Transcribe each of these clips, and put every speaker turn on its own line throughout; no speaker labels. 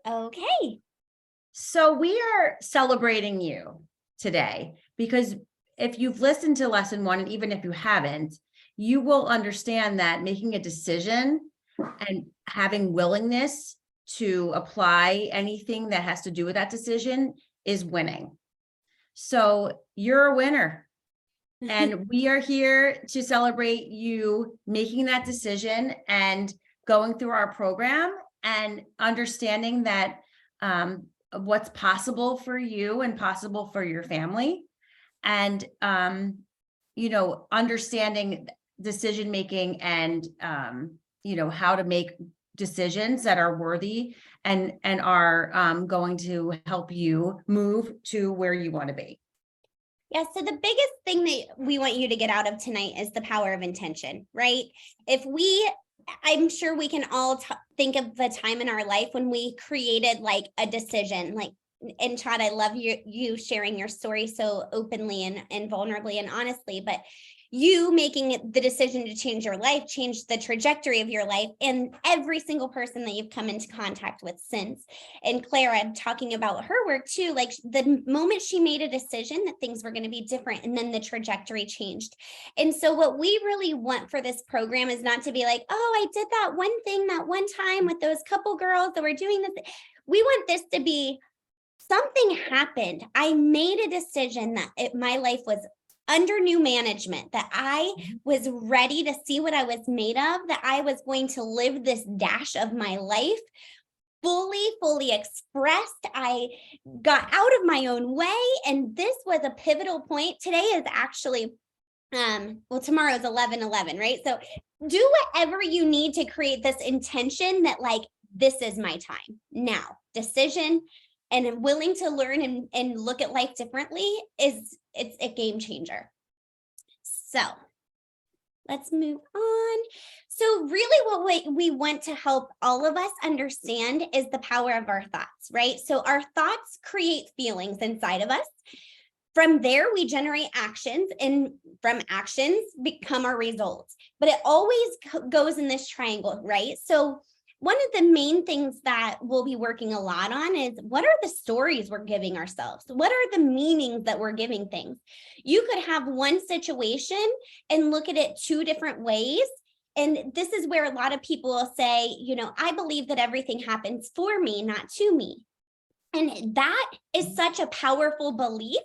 Okay.
So we are celebrating you today because if you've listened to lesson one, and even if you haven't, you will understand that making a decision and having willingness to apply anything that has to do with that decision is winning. So you're a winner. And we are here to celebrate you making that decision and going through our program and understanding that what's possible for you and possible for your family. And, understanding decision making and, how to make decisions that are worthy and are going to help you move to where you want to be.
Yeah, so the biggest thing that we want you to get out of tonight is the power of intention, right? I'm sure we can all think of the time in our life when we created like a decision, and Chad, I love you sharing your story so openly and vulnerably and honestly, but you making the decision to change your life changed the trajectory of your life and every single person that you've come into contact with since. And Clara talking about her work too, like the moment she made a decision that things were going to be different and then the trajectory changed. And so what we really want for this program is not to be like, oh, I did that one thing that one time with those couple girls that were doing this. We want this to be something happened. I made a decision that my life was under new management, that I was ready to see what I was made of, that I was going to live this dash of my life fully expressed. I got out of my own way. And this was a pivotal point. Today is actually, tomorrow's 11/11, right? So do whatever you need to create this intention that like, this is my time now. Decision and willing to learn and look at life differently it's a game changer. So let's move on. So really what we want to help all of us understand is the power of our thoughts, right? So our thoughts create feelings inside of us. From there, we generate actions, and from actions become our results. But it always goes in this triangle, right? So one of the main things that we'll be working a lot on is what are the stories we're giving ourselves? What are the meanings that we're giving things? You could have one situation and look at it two different ways. And this is where a lot of people will say, I believe that everything happens for me, not to me. And that is such a powerful belief.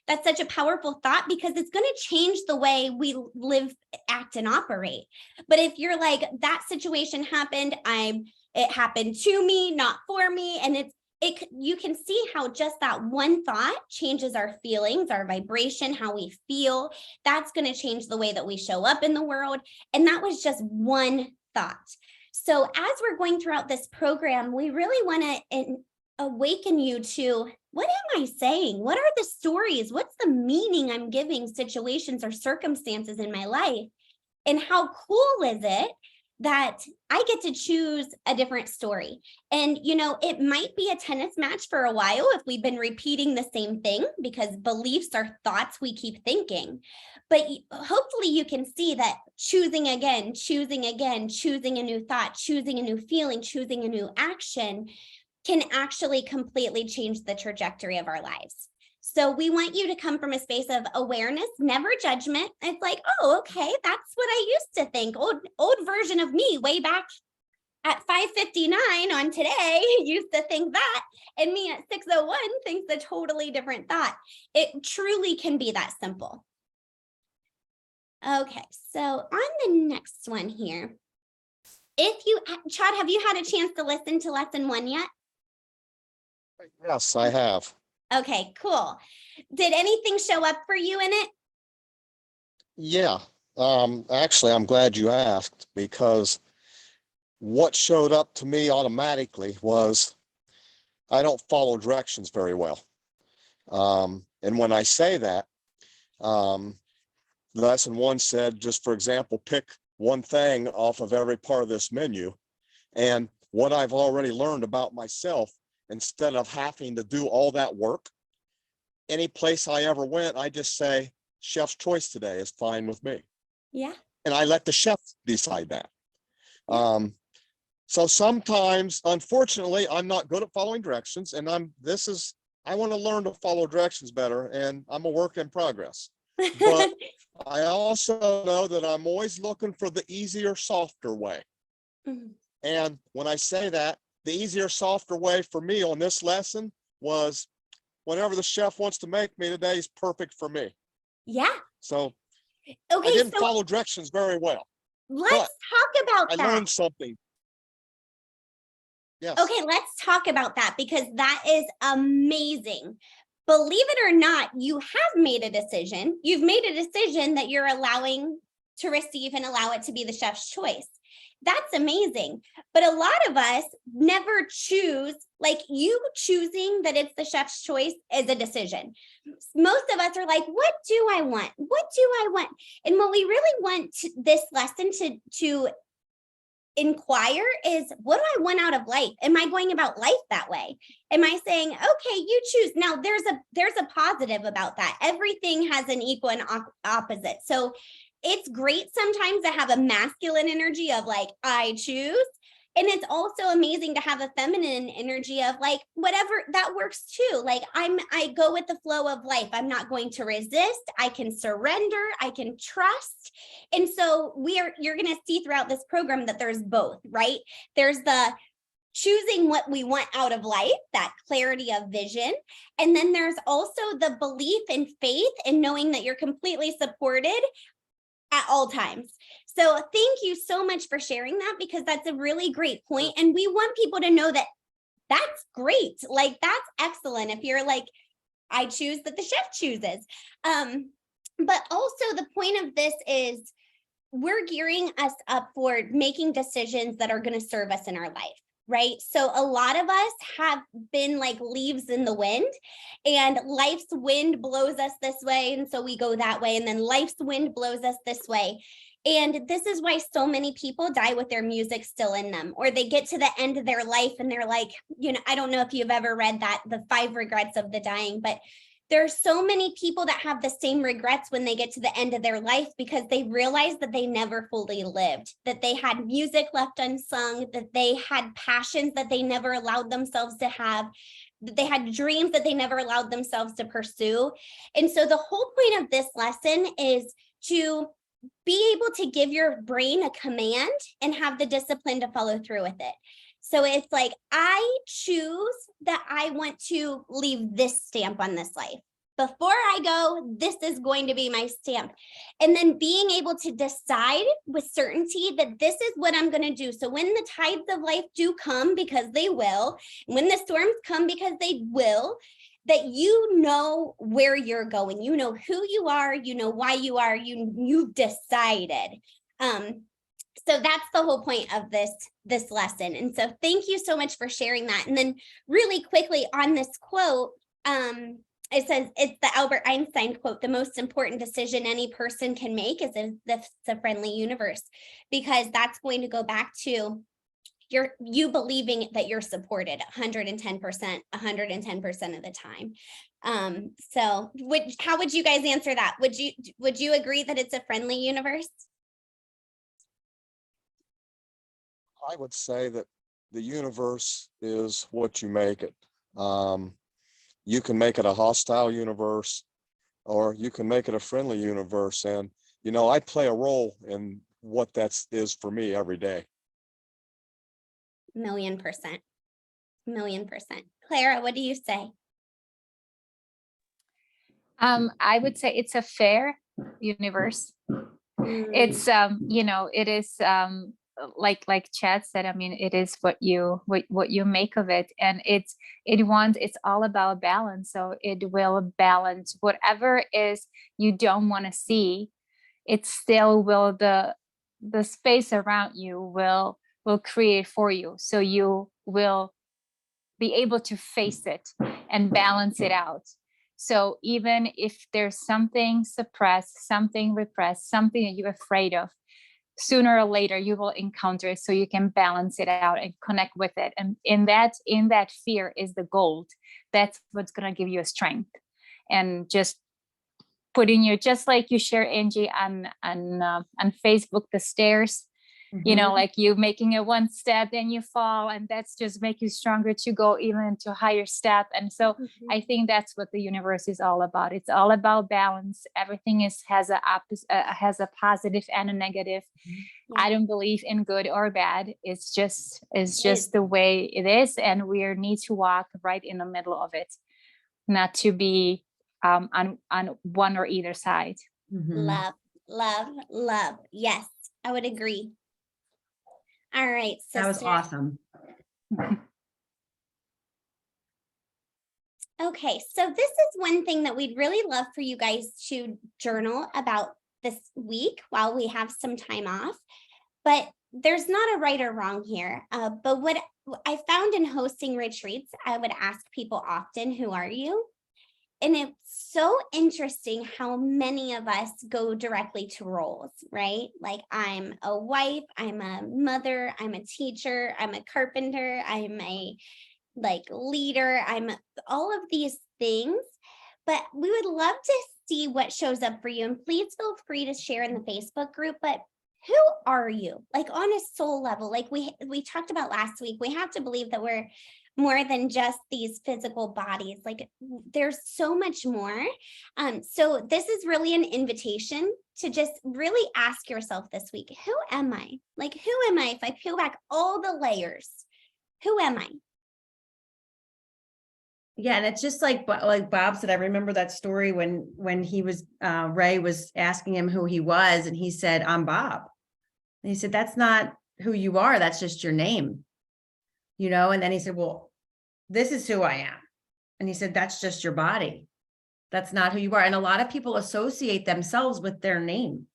That's such a powerful thought because it's going to change the way we live, act, and operate. But if you're like, that situation happened, it happened to me, not for me. And you can see how just that one thought changes our feelings, our vibration, how we feel. That's going to change the way that we show up in the world. And that was just one thought. So as we're going throughout this program, we really want to awaken you to what am I saying? What are the stories? What's the meaning I'm giving situations or circumstances in my life? And how cool is it that I get to choose a different story? And, it might be a tennis match for a while if we've been repeating the same thing because beliefs are thoughts we keep thinking. But hopefully you can see that choosing again, choosing a new thought, choosing a new feeling, choosing a new action can actually completely change the trajectory of our lives. So we want you to come from a space of awareness, never judgment. It's like, oh, okay, that's what I used to think. Old version of me way back at 5:59 on today used to think that, and me at 6:01 thinks a totally different thought. It truly can be that simple. Okay, so on the next one here, Chad, have you had a chance to listen to lesson 1 yet?
Yes, I have.
Okay, cool. Did anything show up for you in it?
Yeah. Actually, I'm glad you asked because what showed up to me automatically was I don't follow directions very well. And when I say that, lesson 1 said, just for example, pick one thing off of every part of this menu. And what I've already learned about myself, instead of having to do all that work, any place I ever went, I just say, chef's choice today is fine with me.
Yeah.
And I let the chef decide that. So sometimes, unfortunately, I'm not good at following directions, and I want to learn to follow directions better, and I'm a work in progress. But I also know that I'm always looking for the easier, softer way.
Mhm.
And when I say that, the easier, softer way for me on this lesson was whatever the chef wants to make me today is perfect for me.
Yeah.
So I
Okay,
didn't
so
follow directions very well,
let's
but
talk
I
about that.
learned something. Yes.
Okay, let's talk about that because that is amazing. Believe it or not, you have made a decision. You've made a decision that you're allowing to receive and allow it to be the chef's choice. That's amazing. But a lot of us never choose, like you choosing that it's the chef's choice is a decision. Most of us are like, what do I want? What do I want? And what we really want this lesson to inquire is, what do I want out of life? Am I going about life that way? Am I saying, okay, you choose? Now there's a positive about that. Everything has an equal and opposite. So it's great sometimes to have a masculine energy of like, I choose. And it's also amazing to have a feminine energy of like, whatever, that works too. Like I go with the flow of life. I'm not going to resist. I can surrender. I can trust. And so you're going to see throughout this program that there's both, right? There's the choosing what we want out of life, that clarity of vision. And then there's also the belief and faith and knowing that you're completely supported at all times. So thank you so much for sharing that, because that's a really great point. And we want people to know that that's great. Like, that's excellent. If you're like, I choose that the chef chooses. But also the point of this is we're gearing us up for making decisions that are going to serve us in our life. Right. So a lot of us have been like leaves in the wind, and life's wind blows us this way. And so we go that way. And then life's wind blows us this way. And this is why so many people die with their music still in them, or they get to the end of their life and they're like, I don't know if you've ever read that, The 5 Regrets of the Dying, but there's so many people that have the same regrets when they get to the end of their life, because they realize that they never fully lived, that they had music left unsung, that they had passions that they never allowed themselves to have, that they had dreams that they never allowed themselves to pursue. And so the whole point of this lesson is to be able to give your brain a command and have the discipline to follow through with it. So it's like, I choose that I want to leave this stamp on this life. Before I go, this is going to be my stamp. And then being able to decide with certainty that this is what I'm going to do. So when the tides of life do come, because they will, when the storms come, because they will, that you know where you're going, you know who you are, you know why you are, you've decided. So that's the whole point of this lesson. And so thank you so much for sharing that. And then really quickly on this quote, it says, it's the Albert Einstein quote, the most important decision any person can make is if it's a friendly universe, because that's going to go back to you believing that you're supported 110%, 110% of the time. So how would you guys answer that? Would you agree that it's a friendly universe?
I would say that the universe is what you make it. You can make it a hostile universe, or you can make it a friendly universe. And, I play a role in what that is for me every day.
1,000,000%. 1,000,000%. Clara, what do you say?
I would say it's a fair universe. It's it is like Chad said, I mean, it is what you make of it, and it's all about balance. So it will balance whatever is you don't want to see. It still will, the space around you will create for you, so you will be able to face it and balance it out. So even if there's something suppressed, something repressed, something that you're afraid of, sooner or later you will encounter it, so you can balance it out and connect with it. And in that fear is the gold. That's what's going to give you a strength. And just putting just like you share, Angie, on Facebook, the stairs, you know,
Mhm.
like you making a one step, then you fall, and that's just make you stronger to go even to a higher step. And so I think that's what the universe is all about. It's all about balance. Everything has a positive and a negative. I don't believe in good or bad. It's just the way it is, and we need to walk right in the middle of it, not to be on one or either side.
Mhm.
Love, love, love. Yes, I would agree. All right, sister.
That was awesome.
Okay, so this is one thing that we'd really love for you guys to journal about this week while we have some time off. But there's not a right or wrong here. But what I found in hosting retreats, I would ask people often, who are you? And it's so interesting how many of us go directly to roles, right? Like I'm a wife, I'm a mother, I'm a teacher, I'm a carpenter, I'm a leader, I'm all of these things. But we would love to see what shows up for you. And please feel free to share in the Facebook group. But who are you? Like on a soul level, like we talked about last week, we have to believe that we're more than just these physical bodies. Like there's so much more. So this is really an invitation to just really ask yourself this week, who am I? Like, who am I? If I peel back all the layers, who am I?
Yeah, and it's just like Bob said, I remember that story when he was Ray was asking him who he was, and he said, "I'm Bob." And he said, "That's not who you are, that's just your name." You know, and then he said, "Well, this is who I am." And he said, "That's just your body. That's not who you are." And a lot of people associate themselves with their name.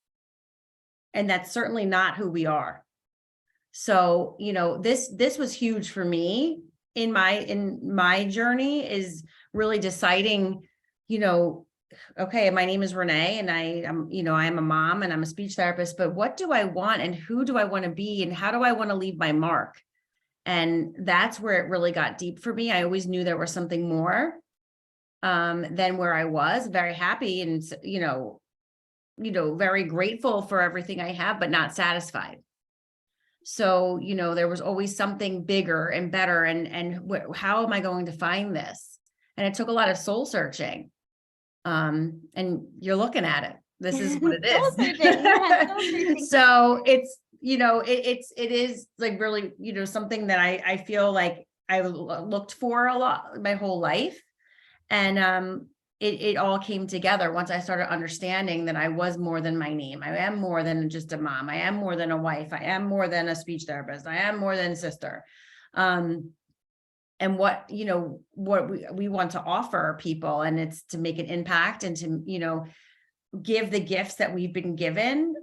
And that's certainly not who we are. So, you know, this was huge for me in my journey, is really deciding, you know, okay, my name is Renee and I'm, you know, I'm a mom and I'm a speech therapist, but what do I want and who do I want to be and how do I want to leave my mark? And that's where it really got deep for me. I always knew there was something more than where I was. Very happy and, you know, very grateful for everything I have, but not satisfied. So, you know, there was always something bigger and better. And how am I going to find this? And it took a lot of soul searching. And you're looking at it. This is what it
Soul searching. Yeah, soul searching.
is. So it's, you know, it is like really, you know, something that I feel like I looked for a lot my whole life. And it all came together once I started understanding that I was more than my name. I am more than just a mom. I am more than a wife. I am more than a speech therapist. I am more than a sister. And what, you know, what we want to offer people, and it's to make an impact and to, you know, give the gifts that we've been given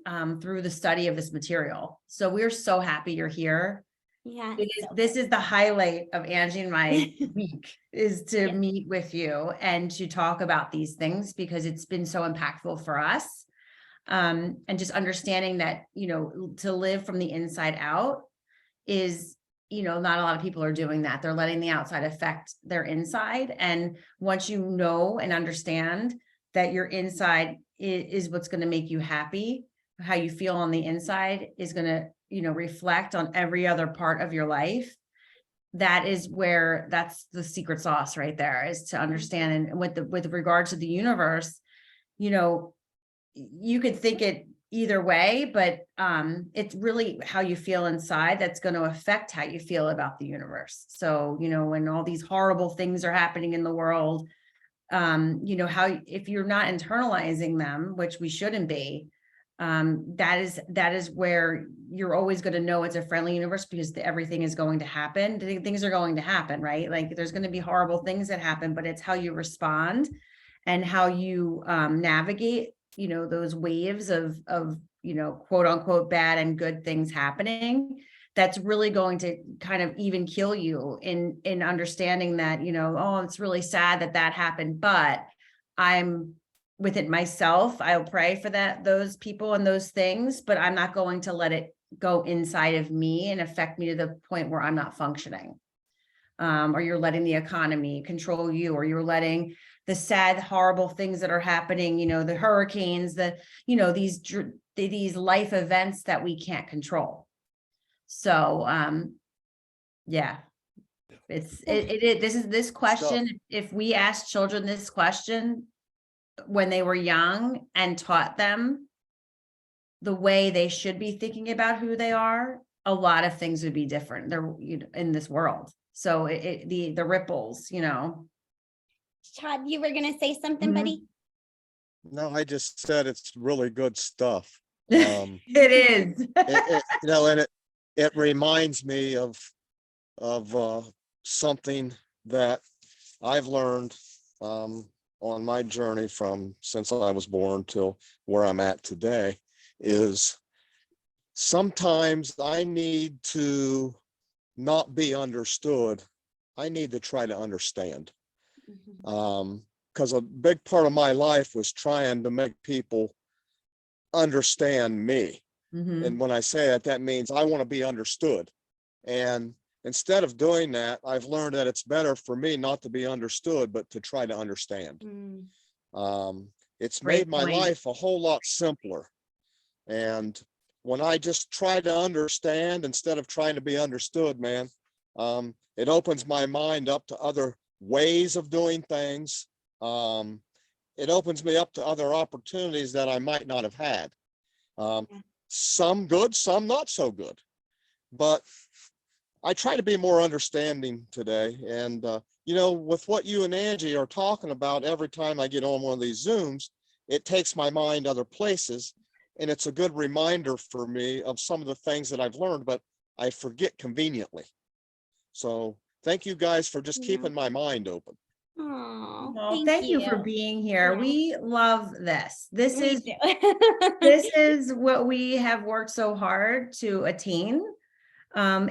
through the study of this material. So we're so happy you're here.
Yeah.
This is the highlight of Angie and my week, is to
Yeah.
meet with you and to talk about these things, because it's been so impactful for us. And just understanding that, you know, to live from the inside out is, you know, not a lot of people are doing that. They're letting the outside affect their inside. And once you know and understand that your inside is what's going to make you happy, how you feel on the inside is going to, you know, reflect on every other part of your life. That's the secret sauce right there, is to understand. And with regard to the universe, you know, you could think it either way, but it's really how you feel inside that's going to affect how you feel about the universe. So, you know, when all these horrible things are happening in the world, you know, if you're not internalizing them, which we shouldn't be, that is where you're always going to know it's a friendly universe, because everything is going to happen. Things are going to happen, right? Like there's going to be horrible things that happen, but it's how you respond and how you navigate, you know, those waves of, you know, quote unquote, bad and good things happening. That's really going to kind of even kill you in understanding that, you know, oh, it's really sad that happened, but I'm with it myself. I'll pray for those people and those things, but I'm not going to let it go inside of me and affect me to the point where I'm not functioning. Or you're letting the economy control you, or you're letting the sad, horrible things that are happening, you know, the hurricanes, you know, these life events that we can't control. So, yeah, this question, if we asked children this question when they were young and taught them the way they should be thinking about who they are, a lot of things would be different there, in this world. So the ripples,
Chad, you were gonna say something,
Mhm.
buddy?
No, I just said it's really good stuff.
It is.
And it reminds me of something that I've learned on my journey from since I was born till where I'm at today, is sometimes I need to not be understood. I need to try to understand. Because a big part of my life was trying to make people understand me.
Mhm.
And when I say that, that means I want to be understood. And instead of doing that, I've learned that it's better for me not to be understood, but to try to understand. It's
Great
made my
point.
life a whole lot simpler. And when I just try to understand instead of trying to be understood, man, it opens my mind up to other ways of doing things. It opens me up to other opportunities that I might not have had. Some good, some not so good. But I try to be more understanding today. And, with what you and Angie are talking about, every time I get on one of these Zooms, it takes my mind other places. And it's a good reminder for me of some of the things that I've learned, but I forget conveniently. So thank you guys for just keeping my mind open.
Oh,
Well, thank you for being here.
Yeah.
We love this. This
We
is
do.
this is what we have worked so hard to attain.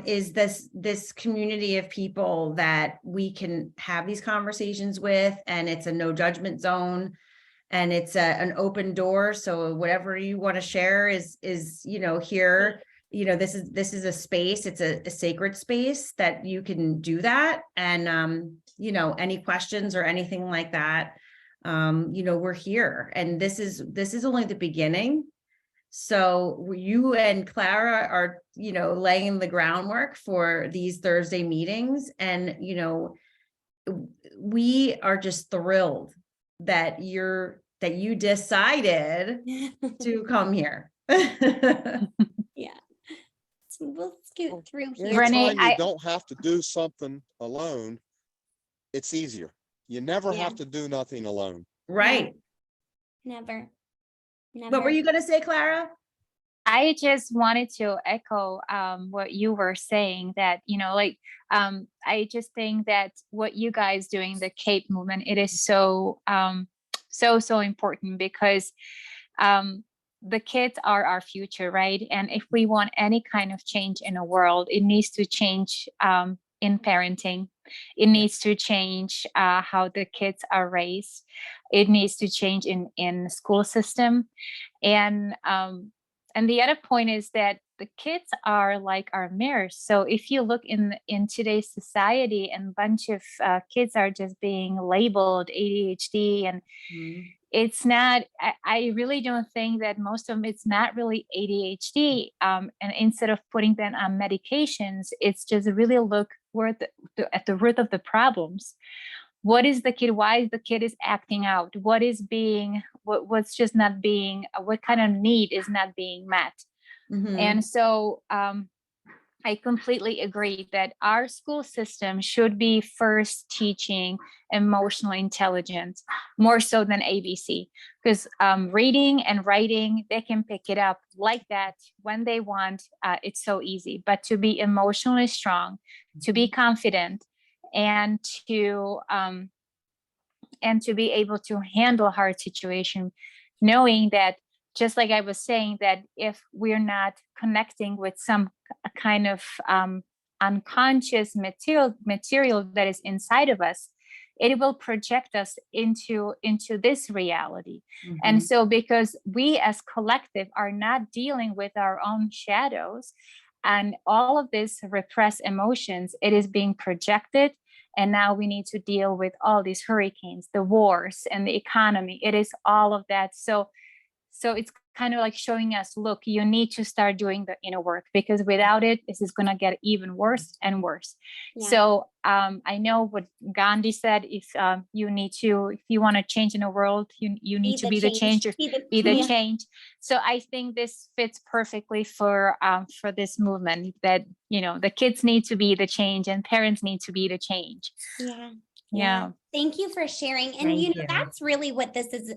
Is this community of people that we can have these conversations with, and it's a no judgment zone, and it's an open door. So whatever you want to share is here. This is a space. It's a sacred space that you can do that. And any questions or anything like that, we're here. And this is only the beginning. So you and Clara are, laying the groundwork for these Thursday meetings. And, we are just thrilled that you decided to come here.
Yeah. So we'll scoot through here.
Renee,
Anytime you don't have to do something alone, it's easier. You never
Yeah.
have to do nothing alone.
Right.
Never.
What were you going to say, Clara?
I just wanted to echo what you were saying, that, I just think that what you guys doing, the C.A.P.E movement, it is so important, because the kids are our future, right? And if we want any kind of change in the world, it needs to change in parenting. It needs to change how the kids are raised. It needs to change in school system. And the other point is that the kids are like our mirrors. So if you look in today's society, and a bunch of kids are just being labeled ADHD, and it's not, I really don't think that most of them, it's not really ADHD. And instead of putting them on medications, it's just really look at the root of the problems. What is the kid? Why the kid is acting out? What's just not being, what kind of need is not being met? And so I completely agree that our school system should be first teaching emotional intelligence more so than ABC, because reading and writing, they can pick it up like that when they want. It's so easy. But to be emotionally strong, to be confident, and to be able to handle hard situation, knowing that, just like I was saying, that if we're not connecting with some kind of unconscious material that is inside of us, it will project us into this reality. And so, because we as collective are not dealing with our own shadows and all of this repressed emotions, it is being projected. And now we need to deal with all these hurricanes, the wars, and the economy. It is all of that. So it's kind of like showing us, look, you need to start doing the inner work, because without it, this is going to get even worse and worse.
Yeah.
So I know what Gandhi said, if you want to change in the world, you need to be the change, or be the
yeah.
change. So I think this fits perfectly for this movement, that, you know, the kids need to be the change and parents need to be the change.
Yeah.
Yeah.
Thank you for sharing. And
Thank
you know,
you.
that's really what this is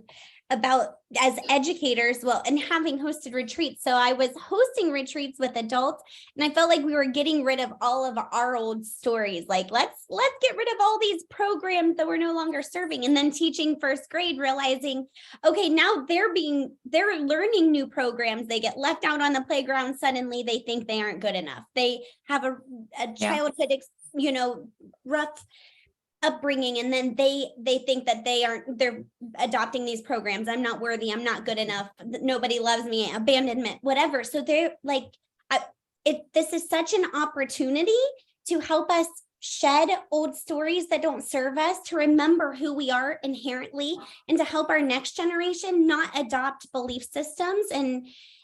about as educators. Well, and having hosted retreats. So I was hosting retreats with adults, and I felt like we were getting rid of all of our old stories. Like, let's get rid of all these programs that we're no longer serving. And then teaching first grade, realizing, okay, now they're learning new programs. They get left out on the playground. Suddenly they think they aren't good enough. They have a childhood, rough upbringing, and then they think that they're adopting these programs. I'm not worthy, I'm not good enough, nobody loves me, abandonment, whatever. So they're like, this is such an opportunity to help us shed old stories that don't serve us, to remember who we are inherently, and to help our next generation not adopt belief systems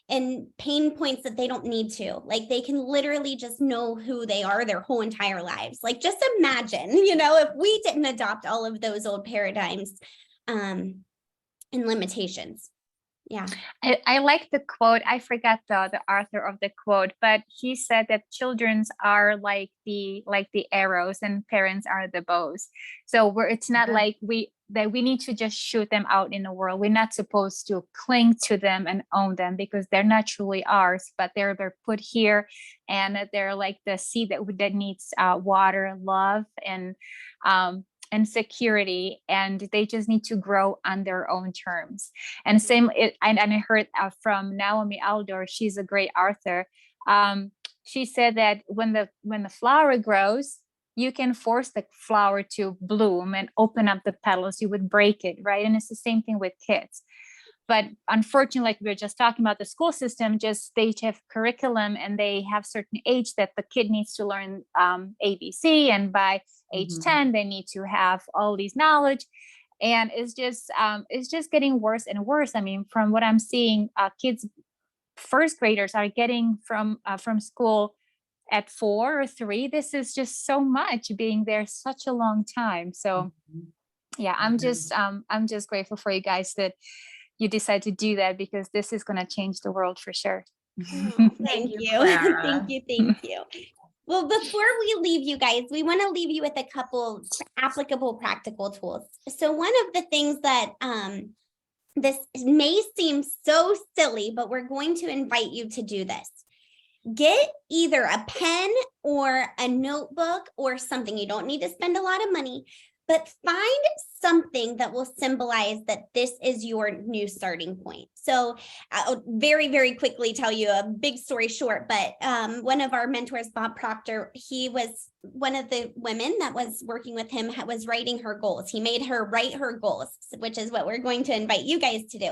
and pain points that they don't need to. Like, they can literally just know who they are their whole entire lives. Like, just imagine, if we didn't adopt all of those old paradigms and limitations. Yeah.
I like the quote. I forgot the author of the quote, but he said that children's are like the arrows and parents are the bows. So it's not like we need to just shoot them out in the world. We're not supposed to cling to them and own them, because they're not truly ours, but they're put here, and they're like the seed that needs water, love, and security, and they just need to grow on their own terms. And I heard from Naomi Aldor, she's a great author. She said that when the flower grows, you can force the flower to bloom and open up the petals, you would break it, right? And it's the same thing with kids. But unfortunately, like we were just talking about, the school system, they have curriculum, and they have certain age that the kid needs to learn ABC, and by age 10 they need to have all these knowledge, and it's just getting worse and worse. I mean, from what I'm seeing, kids, first graders are getting from school at 4 or 3. This is just so much, being there such a long time. So yeah, I'm just grateful for you guys that you decide to do that, because this is going to change the world for sure.
Oh, thank you.
Clara.
Thank you. Well, before we leave you guys, we want to leave you with a couple applicable practical tools. So one of the things that this may seem so silly, but we're going to invite you to do this. Get either a pen or a notebook or something. You don't need to spend a lot of money, but find something that will symbolize that this is your new starting point. So I'll very, very quickly tell you a big story short, but one of our mentors, Bob Proctor, he was one of the women that was working with him, was writing her goals. He made her write her goals, which is what we're going to invite you guys to do.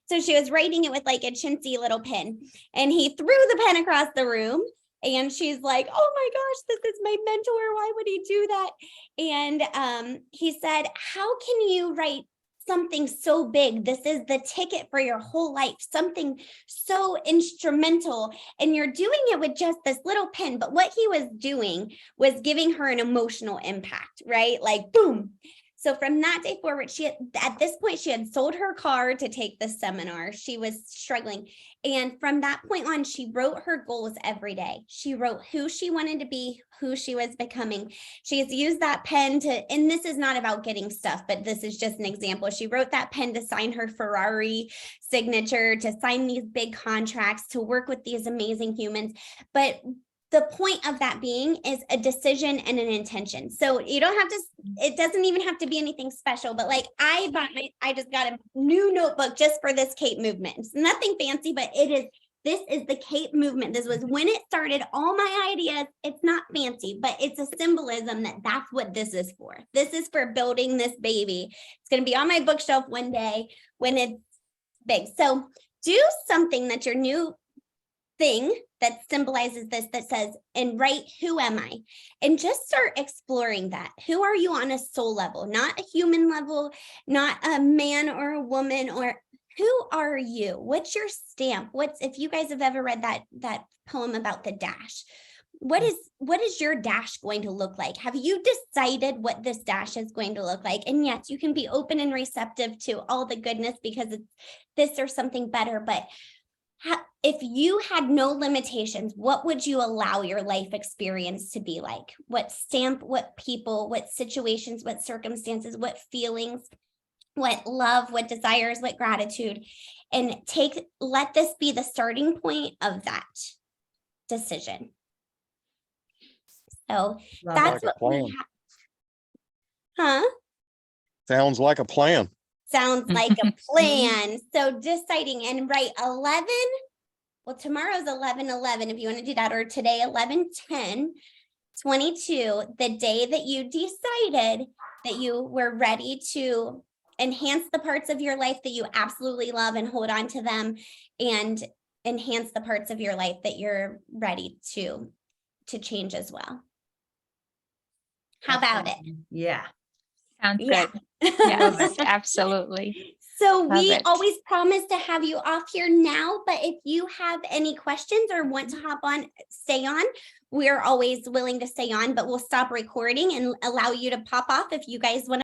So she was writing it with like a chintzy little pen, and he threw the pen across the room. And she's like, oh my gosh, this is my mentor. Why would he do that? And he said, how can you write something so big? This is the ticket for your whole life, something so instrumental. And you're doing it with just this little pen. But what he was doing was giving her an emotional impact, right? Like, boom. So from that day forward, at this point, she had sold her car to take the seminar. She was struggling. And from that point on, she wrote her goals every day. She wrote who she wanted to be, who she was becoming. She has used that pen and this is not about getting stuff, but this is just an example. She wrote that pen to sign her Ferrari signature, to sign these big contracts, to work with these amazing humans. But the point of that being is a decision and an intention. So you don't have to, it doesn't even have to be anything special, but like I just got a new notebook just for this C.A.P.E movement. It's nothing fancy, but this is the C.A.P.E movement. This was when it started, all my ideas. It's not fancy, but it's a symbolism that's what this is for. This is for building this baby. It's going to be on my bookshelf one day when it's big. So do something that's your new thing that symbolizes this, that says, and write, who am I? And just start exploring that. Who are you on a soul level, not a human level, not a man or a woman, or Who are you? What's your stamp? If you guys have ever read that poem about the dash, what is your dash going to look like? Have you decided what this dash is going to look like? And yes, you can be open and receptive to all the goodness because it's this or something better. But if you had no limitations, what would you allow your life experience to be like? What stamp, what people, what situations, what circumstances, what feelings, what love, what desires, what gratitude, and let this be the starting point of that decision. So
Love
that's
Like a
what we
plan.
have. Huh?
Sounds like a plan.
Sounds like a plan. So deciding and write 11. Well, tomorrow's 11/11 if you want to do that, or today 11/10/22, the day that you decided that you were ready to enhance the parts of your life that you absolutely love and hold on to them, and enhance the parts of your life that you're ready to change as well. How about it?
Yeah.
Sounds
Yeah.
good. Yes, absolutely.
So
Love
we
it.
always promise to have you off here now, but if you have any questions or want to hop on, stay on. We're always willing to stay on, but we'll stop recording and allow you to pop off if you guys want to.